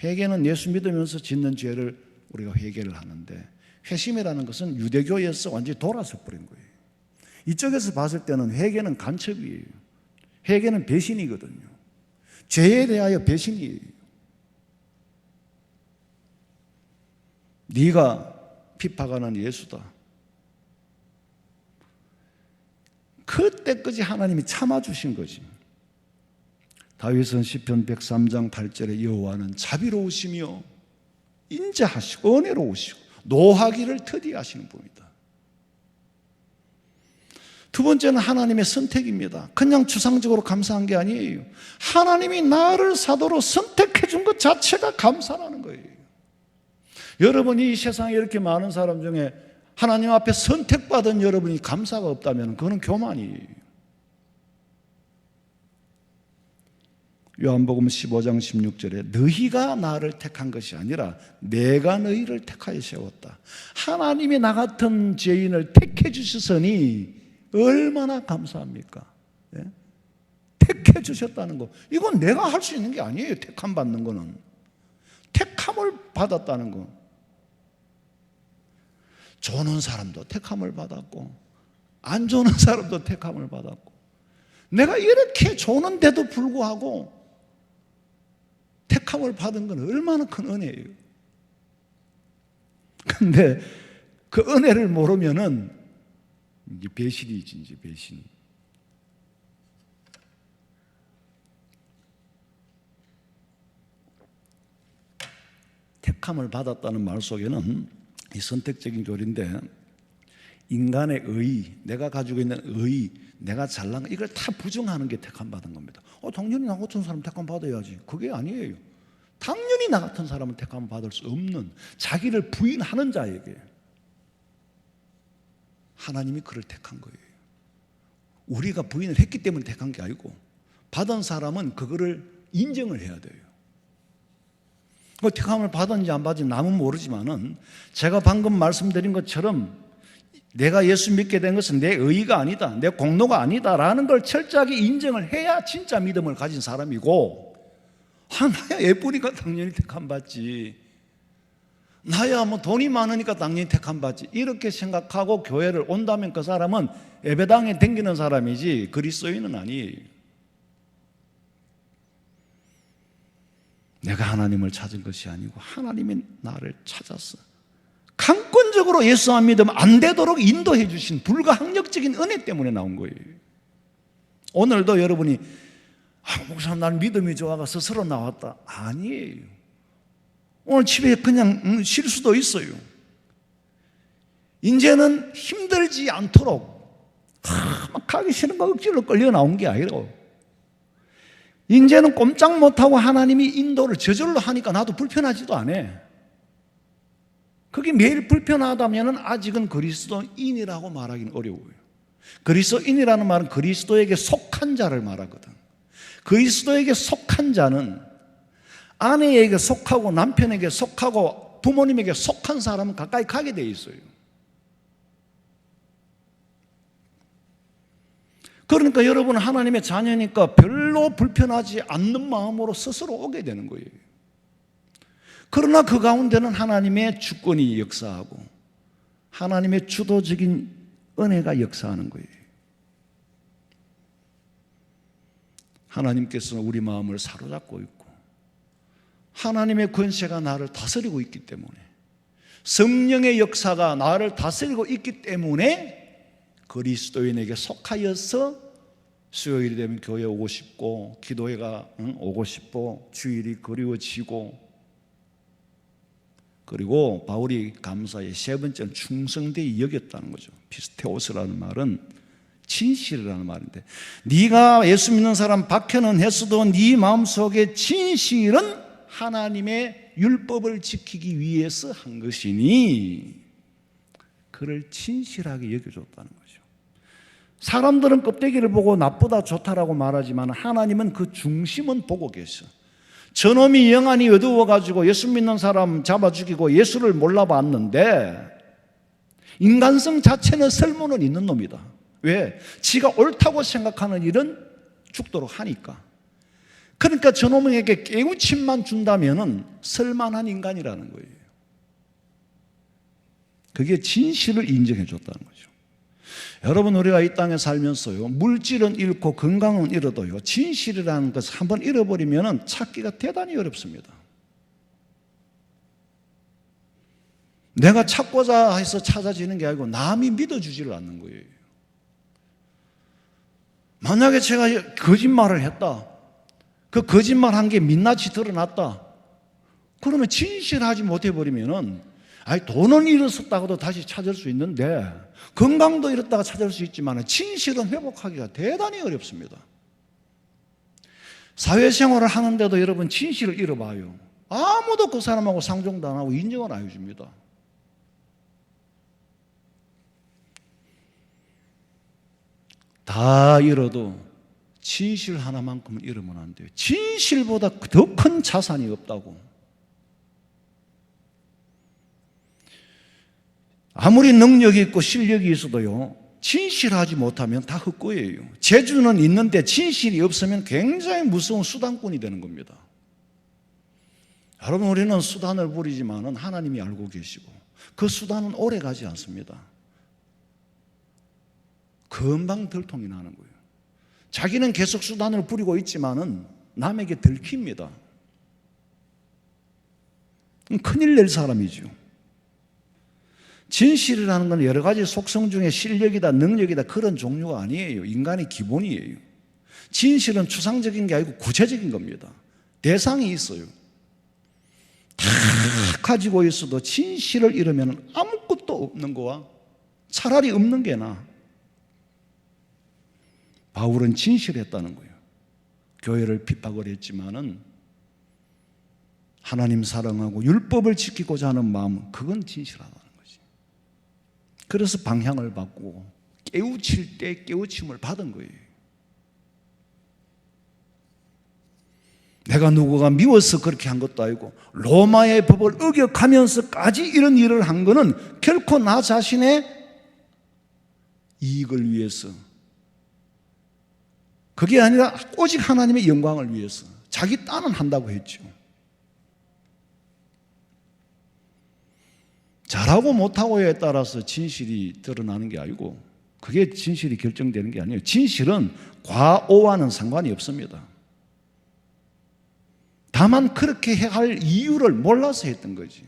B: 회개는 예수 믿으면서 짓는 죄를 우리가 회개를 하는데, 회심이라는 것은 유대교에서 완전히 돌아서 버린 거예요. 이쪽에서 봤을 때는 회개는 간첩이에요. 회개는 배신이거든요. 죄에 대하여 배신이에요. 네가 핍박하는 예수다. 그때까지 하나님이 참아주신 거지. 다윗은 시편 103장 8절에 여호와는 자비로우시며 인자하시고 은혜로우시고 노하기를 더디하시는 분이다. 두 번째는 하나님의 선택입니다. 그냥 추상적으로 감사한 게 아니에요. 하나님이 나를 사도로 선택해 준 것 자체가 감사라는 거예요. 여러분이 이 세상에 이렇게 많은 사람 중에 하나님 앞에 선택받은 여러분이 감사가 없다면 그거는 교만이에요. 요한복음 15장 16절에 너희가 나를 택한 것이 아니라 내가 너희를 택하여 세웠다. 하나님이 나 같은 죄인을 택해 주셨으니 얼마나 감사합니까? 예? 택해 주셨다는 거, 이건 내가 할 수 있는 게 아니에요. 택함 받는 거는. 택함을 받았다는 거. 조는 사람도 택함을 받았고 안 조는 사람도 택함을 받았고, 내가 이렇게 조는데도 불구하고 택함을 받은 건 얼마나 큰 은혜예요. 근데 그 은혜를 모르면은 이제 배신이지, 이제 배신. 택함을 받았다는 말 속에는 이 선택적인 교리인데, 인간의 의, 내가 가지고 있는 의, 내가 잘난 거, 이걸 다 부정하는 게 택함 받은 겁니다. 당연히 나 같은 사람 택함 받아야지. 그게 아니에요. 당연히 나 같은 사람은 택함 받을 수 없는, 자기를 부인하는 자에게 하나님이 그를 택한 거예요. 우리가 부인을 했기 때문에 택한 게 아니고, 받은 사람은 그거를 인정을 해야 돼요. 택함을 받았는지 안 받았는지 남은 모르지만은, 제가 방금 말씀드린 것처럼 내가 예수 믿게 된 것은 내 의의가 아니다, 내 공로가 아니다라는 걸 철저하게 인정을 해야 진짜 믿음을 가진 사람이고, 나야 예쁘니까 당연히 택함 받지, 나야 뭐 돈이 많으니까 당연히 택함 받지, 이렇게 생각하고 교회를 온다면 그 사람은 예배당에 댕기는 사람이지 그리스도인은 아니에요. 내가 하나님을 찾은 것이 아니고 하나님이 나를 찾았어. 강권적으로 예수 안 믿으면 안 되도록 인도해 주신 불가항력적인 은혜 때문에 나온 거예요. 오늘도 여러분이 목사님 나는 믿음이 좋아가 스스로 나왔다, 아니에요. 오늘 집에 그냥 쉴 수도 있어요. 이제는 힘들지 않도록 막 가기 싫은 거 억지로 끌려 나온 게 아니고, 이제는 꼼짝 못하고 하나님이 인도를 저절로 하니까 나도 불편하지도 않아. 그게 매일 불편하다면 아직은 그리스도인이라고 말하기는 어려워요. 그리스도인이라는 말은 그리스도에게 속한 자를 말하거든. 그리스도에게 속한 자는 아내에게 속하고 남편에게 속하고 부모님에게 속한 사람은 가까이 가게 돼 있어요. 그러니까 여러분은 하나님의 자녀니까 별로 불편하지 않는 마음으로 스스로 오게 되는 거예요. 그러나 그 가운데는 하나님의 주권이 역사하고 하나님의 주도적인 은혜가 역사하는 거예요. 하나님께서는 우리 마음을 사로잡고 있고 하나님의 권세가 나를 다스리고 있기 때문에, 성령의 역사가 나를 다스리고 있기 때문에 그리스도인에게 속하여서 수요일이 되면 교회 오고 싶고 기도회가 오고 싶고 주일이 그리워지고, 그리고 바울이 감사의 세 번째는 충성되이 여겼다는 거죠. 피스테오스라는 말은 진실이라는 말인데, 네가 예수 믿는 사람 박해는 했어도 네 마음속에 진실은 하나님의 율법을 지키기 위해서 한 것이니 그를 진실하게 여겨줬다는 거죠. 사람들은 껍데기를 보고 나쁘다 좋다라고 말하지만 하나님은 그 중심은 보고 계셔. 저놈이 영안이 어두워가지고 예수 믿는 사람 잡아 죽이고 예수를 몰라봤는데 인간성 자체는 설문은 있는 놈이다. 왜? 지가 옳다고 생각하는 일은 죽도록 하니까. 그러니까 저놈에게 깨우침만 준다면은 설만한 인간이라는 거예요. 그게 진실을 인정해 줬다는 거죠. 여러분, 우리가 이 땅에 살면서요, 물질은 잃고 건강은 잃어도요, 진실이라는 것을 한번 잃어버리면 찾기가 대단히 어렵습니다. 내가 찾고자 해서 찾아지는 게 아니고 남이 믿어주지를 않는 거예요. 만약에 제가 거짓말을 했다, 그 거짓말 한 게 민낯이 드러났다, 그러면 진실하지 못해버리면은, 돈은 잃었었다고도 다시 찾을 수 있는데 건강도 잃었다가 찾을 수 있지만 진실은 회복하기가 대단히 어렵습니다. 사회생활을 하는데도 여러분 진실을 잃어봐요. 아무도 그 사람하고 상종도 안 하고 인정을 안 해줍니다. 다 잃어도 진실 하나만큼은 잃으면 안 돼요. 진실보다 더 큰 자산이 없다고. 아무리 능력이 있고 실력이 있어도요, 진실하지 못하면 다 헛거예요. 재주는 있는데 진실이 없으면 굉장히 무서운 수단꾼이 되는 겁니다. 여러분, 우리는 수단을 부리지만은 하나님이 알고 계시고 그 수단은 오래 가지 않습니다. 금방 들통이 나는 거예요. 자기는 계속 수단을 부리고 있지만은 남에게 들킵니다. 큰일 낼 사람이죠. 진실이라는 건 여러 가지 속성 중에 실력이다, 능력이다 그런 종류가 아니에요. 인간의 기본이에요. 진실은 추상적인 게 아니고 구체적인 겁니다. 대상이 있어요. 다 가지고 있어도 진실을 잃으면 아무것도 없는 거와 차라리 없는 게 나아. 바울은 진실했다는 거예요. 교회를 핍박을 했지만은 하나님 사랑하고 율법을 지키고자 하는 마음, 그건 진실하다는 거지. 그래서 방향을 바꾸고 깨우칠 때 깨우침을 받은 거예요. 내가 누구가 미워서 그렇게 한 것도 아니고 로마의 법을 어겨가면서까지 이런 일을 한 거는 결코 나 자신의 이익을 위해서, 그게 아니라 오직 하나님의 영광을 위해서 자기 딴은 한다고 했죠. 잘하고 못하고에 따라서 진실이 드러나는 게 아니고 그게 진실이 결정되는 게 아니에요. 진실은 과오와는 상관이 없습니다. 다만 그렇게 할 이유를 몰라서 했던 거지.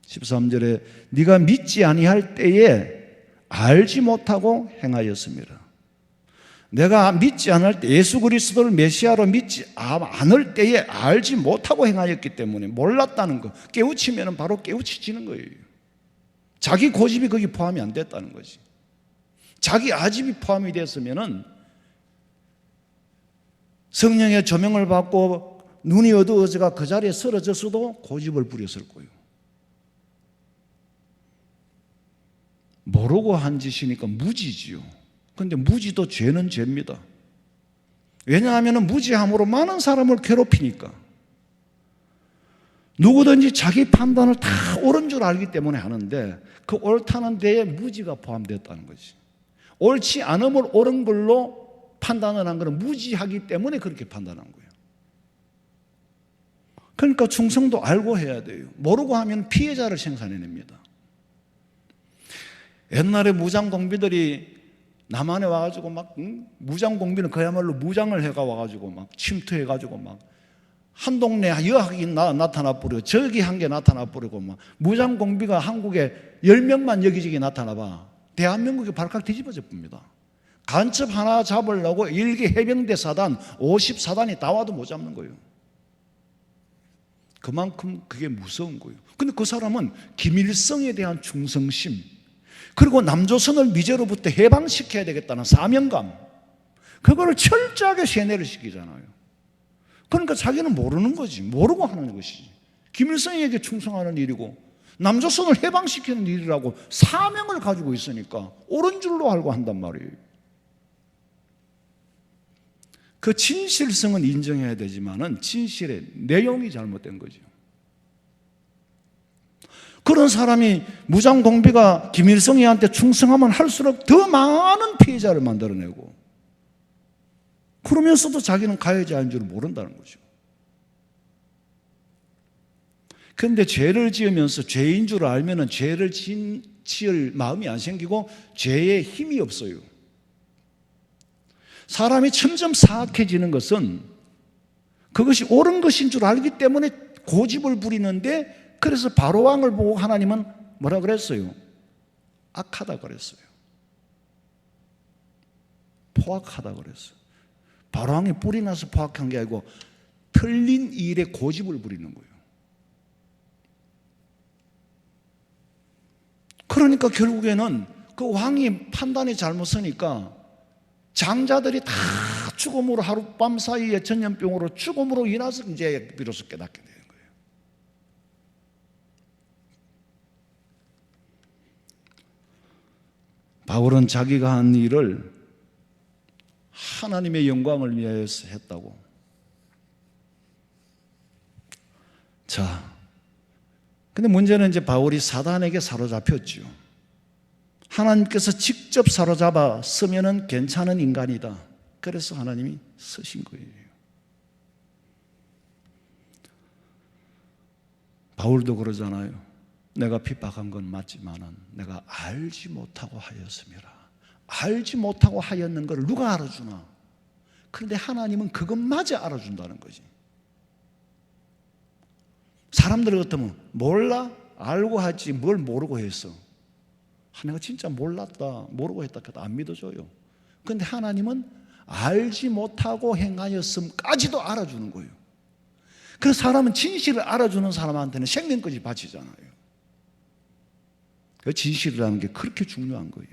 B: 13절에 네가 믿지 아니할 때에 알지 못하고 행하였습니다. 내가 믿지 않을 때, 예수 그리스도를 메시아로 믿지 않을 때에 알지 못하고 행하였기 때문에, 몰랐다는 거, 깨우치면 바로 깨우치지는 거예요. 자기 고집이 거기 포함이 안 됐다는 거지. 자기 아집이 포함이 됐으면은 성령의 조명을 받고 눈이 어두워져가 그 자리에 쓰러졌어도 고집을 부렸을 거예요. 모르고 한 짓이니까 무지지요. 그런데 무지도 죄는 죄입니다. 왜냐하면 무지함으로 많은 사람을 괴롭히니까. 누구든지 자기 판단을 다 옳은 줄 알기 때문에 하는데 그 옳다는 데에 무지가 포함됐다는 거지. 옳지 않음을 옳은 걸로 판단을 한 것은 무지하기 때문에 그렇게 판단한 거예요. 그러니까 충성도 알고 해야 돼요. 모르고 하면 피해자를 생산해냅니다. 옛날에 무장공비들이 남한에 와가지고 막 무장공비는 그야말로 무장을 해가 와가지고 막 침투해가지고 막 한 동네 여학이 나타나 버리고 저기 한 개 나타나 버리고 막 무장공비가 한국에 10명만 여기저기 나타나 봐. 대한민국이 발칵 뒤집어져 봅니다. 간첩 하나 잡으려고 일개 해병대 사단 50사단이 다 와도 못 잡는 거예요. 그만큼 그게 무서운 거예요. 근데 그 사람은 김일성에 대한 충성심, 그리고 남조선을 미제로부터 해방시켜야 되겠다는 사명감, 그거를 철저하게 세뇌를 시키잖아요. 그러니까 자기는 모르는 거지. 모르고 하는 것이지. 김일성에게 충성하는 일이고 남조선을 해방시키는 일이라고 사명을 가지고 있으니까 옳은 줄로 알고 한단 말이에요. 그 진실성은 인정해야 되지만은 진실의 내용이 잘못된 거죠. 그런 사람이 무장공비가 김일성이한테 충성하면 할수록 더 많은 피해자를 만들어내고, 그러면서도 자기는 가해자인 줄 모른다는 거죠. 그런데 죄를 지으면서 죄인 줄 알면은 죄를 지을 마음이 안 생기고 죄에 힘이 없어요. 사람이 점점 사악해지는 것은 그것이 옳은 것인 줄 알기 때문에 고집을 부리는데, 그래서 바로왕을 보고 하나님은 뭐라 그랬어요? 악하다 그랬어요. 포악하다 그랬어요. 바로왕이 뿔이 나서 포악한 게 아니고 틀린 일에 고집을 부리는 거예요. 그러니까 결국에는 그 왕이 판단이 잘못서니까 장자들이 다 죽음으로, 하룻밤 사이에 전염병으로 죽음으로 인해서 이제 비로소 깨닫게 되는 거예요. 바울은 자기가 한 일을 하나님의 영광을 위해서 했다고. 자, 근데 문제는 이제 바울이 사단에게 사로잡혔죠. 하나님께서 직접 사로잡아 쓰면은 괜찮은 인간이다. 그래서 하나님이 쓰신 거예요. 바울도 그러잖아요. 내가 핍박한 건 맞지만은 내가 알지 못하고 하였음이라. 알지 못하고 하였는 걸 누가 알아주나? 그런데 하나님은 그것마저 알아준다는 거지. 사람들 같으면 몰라? 알고 하지 뭘 모르고 했어. 내가 진짜 몰랐다, 모르고 했다 해도 안 믿어줘요. 그런데 하나님은 알지 못하고 행하였음까지도 알아주는 거예요. 그래서 사람은 진실을 알아주는 사람한테는 생명까지 바치잖아요. 그 진실이라는 게 그렇게 중요한 거예요.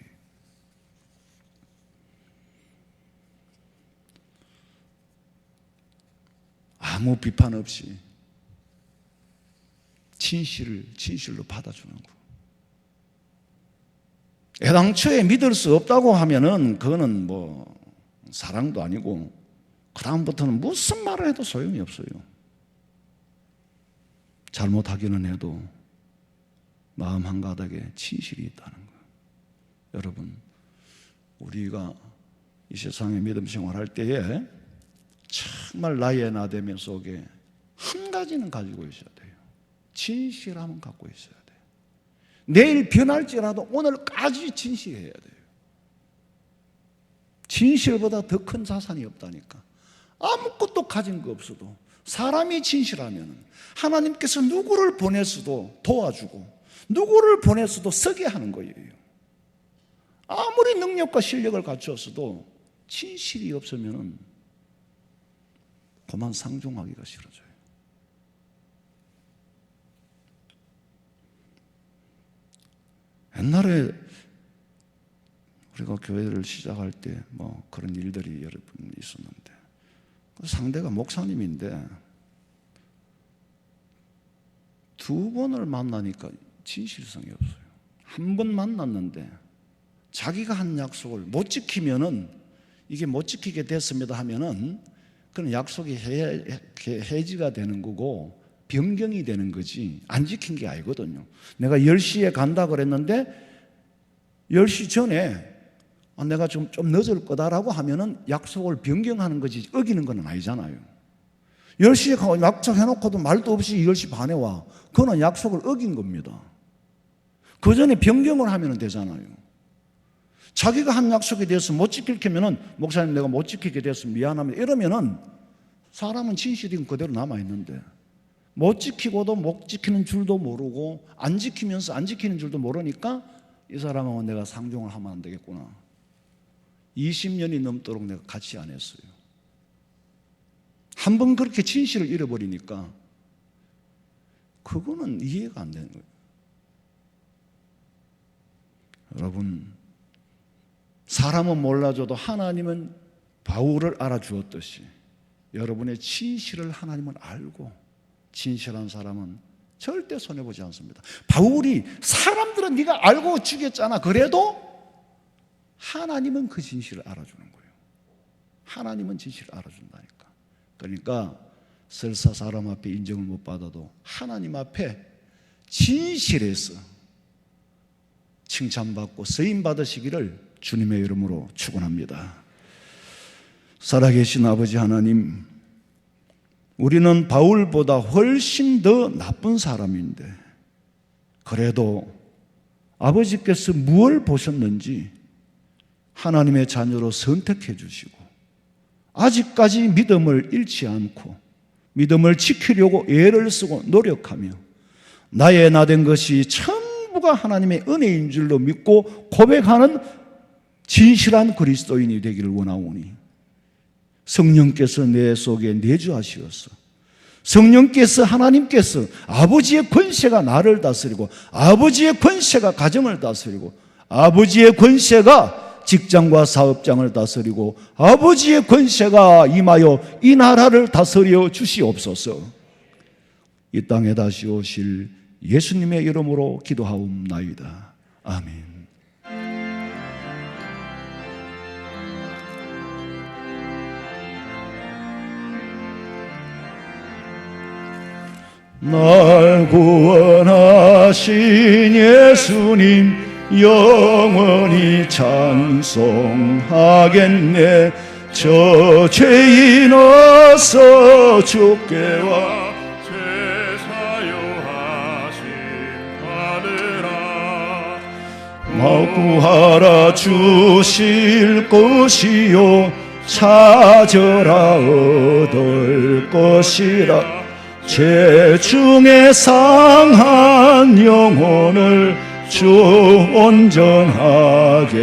B: 아무 비판 없이 진실로 받아주는 거. 애당초에 믿을 수 없다고 하면은 그거는 뭐 사랑도 아니고 그 다음부터는 무슨 말을 해도 소용이 없어요. 잘못하기는 해도 마음 한가닥에 진실이 있다는 거예요. 여러분, 우리가 이 세상에 믿음 생활할 때에 정말 나의 나대면 속에 한 가지는 가지고 있어야 돼요. 진실함은 갖고 있어야 돼요. 내일 변할지라도 오늘까지 진실해야 돼요. 진실보다 더 큰 자산이 없다니까. 아무것도 가진 거 없어도 사람이 진실하면 하나님께서 누구를 보냈어도 도와주고 누구를 보냈어도 서게 하는 거예요. 아무리 능력과 실력을 갖추었어도 진실이 없으면 그만 상종하기가 싫어져요. 옛날에 우리가 교회를 시작할 때 뭐 그런 일들이 여러 번 있었는데 상대가 목사님인데 두 번을 만나니까 진실성이 없어요. 한 번 만났는데 자기가 한 약속을 못 지키면은 이게 못 지키게 됐습니다 하면은 그런 약속이 해지가 되는 거고 변경이 되는 거지 안 지킨 게 아니거든요. 내가 10시에 간다 그랬는데 10시 전에 내가 좀 늦을 거다라고 하면은 약속을 변경하는 거지 어기는 건 아니잖아요. 10시에 약속해놓고도 말도 없이 10시 반에 와. 그거는 약속을 어긴 겁니다. 그 전에 변경을 하면 되잖아요. 자기가 한 약속에 대해서 못 지킬 거면은 목사님 내가 못 지키게 돼서 미안합니다. 이러면은 사람은 진실이 그대로 남아있는데 못 지키고도 못 지키는 줄도 모르고 안 지키면서 안 지키는 줄도 모르니까 이 사람하고 내가 상종을 하면 안 되겠구나. 20년이 넘도록 내가 같이 안 했어요. 한 번 그렇게 진실을 잃어버리니까 그거는 이해가 안 되는 거예요. 여러분, 사람은 몰라줘도 하나님은 바울을 알아주었듯이 여러분의 진실을 하나님은 알고 진실한 사람은 절대 손해보지 않습니다. 바울이 사람들은 네가 알고 죽였잖아. 그래도 하나님은 그 진실을 알아주는 거예요. 하나님은 진실을 알아준다니까. 그러니까 설사 사람 앞에 인정을 못 받아도 하나님 앞에 진실해서 칭찬받고 쓰임받으시기를 주님의 이름으로 축원합니다. 살아계신 아버지 하나님, 우리는 바울보다 훨씬 더 나쁜 사람인데 그래도 아버지께서 무엇을 보셨는지 하나님의 자녀로 선택해 주시고 아직까지 믿음을 잃지 않고 믿음을 지키려고 애를 쓰고 노력하며 나의 나된 것이 전부가 하나님의 은혜인 줄로 믿고 고백하는 진실한 그리스도인이 되기를 원하오니 성령께서 내 속에 내주하시어서 성령께서 하나님께서 아버지의 권세가 나를 다스리고 아버지의 권세가 가정을 다스리고 아버지의 권세가 직장과 사업장을 다스리고 아버지의 권세가 임하여 이 나라를 다스려 주시옵소서. 이 땅에 다시 오실 예수님의 이름으로 기도하옵나이다. 아멘. 날 구원하신 예수님 영원히 찬송하겠네. 저 죄인 어서 주께 와
A: 죄 사유하심 받으라.
B: 구하라 주실 것이요 찾으라 얻을 것이라. 죄 중에 상한 영혼을 주 온전하게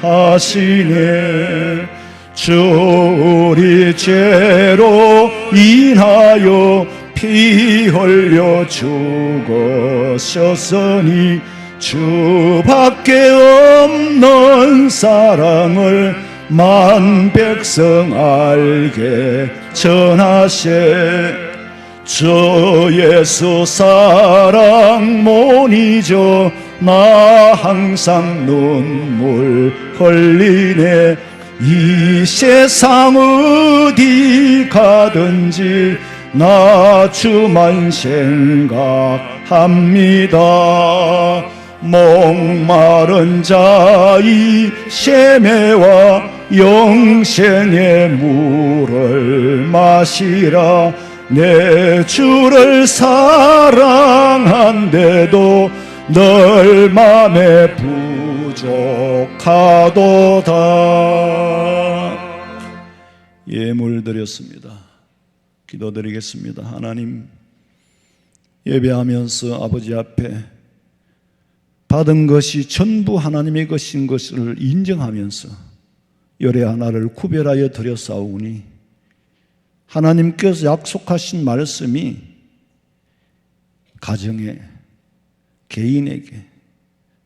B: 하시네. 주 우리 죄로 인하여 피 흘려 죽으셨으니 주밖에 없는 사랑을 만 백성 알게 전하세. 저 예수 사랑 못 잊어 나 항상 눈물 흘리네. 이 세상 어디 가든지 나 주만 생각합니다. 목마른 자의 샘매와 영생의 물을 마시라. 내 주를 사랑한데도 늘 맘에 부족하도다. 예물 드렸습니다. 기도드리겠습니다. 하나님, 예배하면서 아버지 앞에 받은 것이 전부 하나님의 것인 것을 인정하면서 열애 하나를 구별하여 드렸사오니 하나님께서 약속하신 말씀이 가정에, 개인에게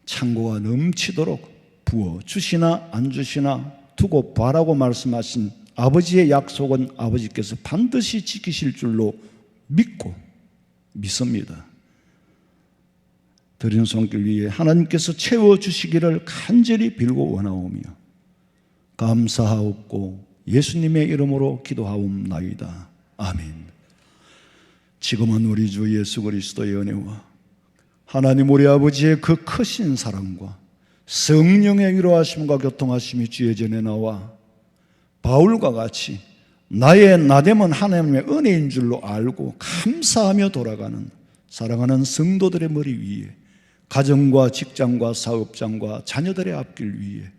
B: 창고가 넘치도록 부어 주시나 안 주시나 두고 봐라고 말씀하신 아버지의 약속은 아버지께서 반드시 지키실 줄로 믿습니다. 드린 손길 위에 하나님께서 채워주시기를 간절히 빌고 원하오며 감사하옵고 예수님의 이름으로 기도하옵나이다. 아멘. 지금은 우리 주 예수 그리스도의 은혜와 하나님 우리 아버지의 그 크신 사랑과 성령의 위로하심과 교통하심이 주의 전에 나와 바울과 같이 나의 나됨은 하나님의 은혜인 줄로 알고 감사하며 돌아가는 사랑하는 성도들의 머리 위에 가정과 직장과 사업장과 자녀들의 앞길 위에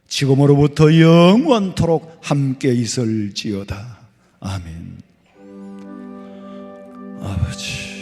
B: 지금으로부터 영원토록 함께 있을지어다. 아멘. 아버지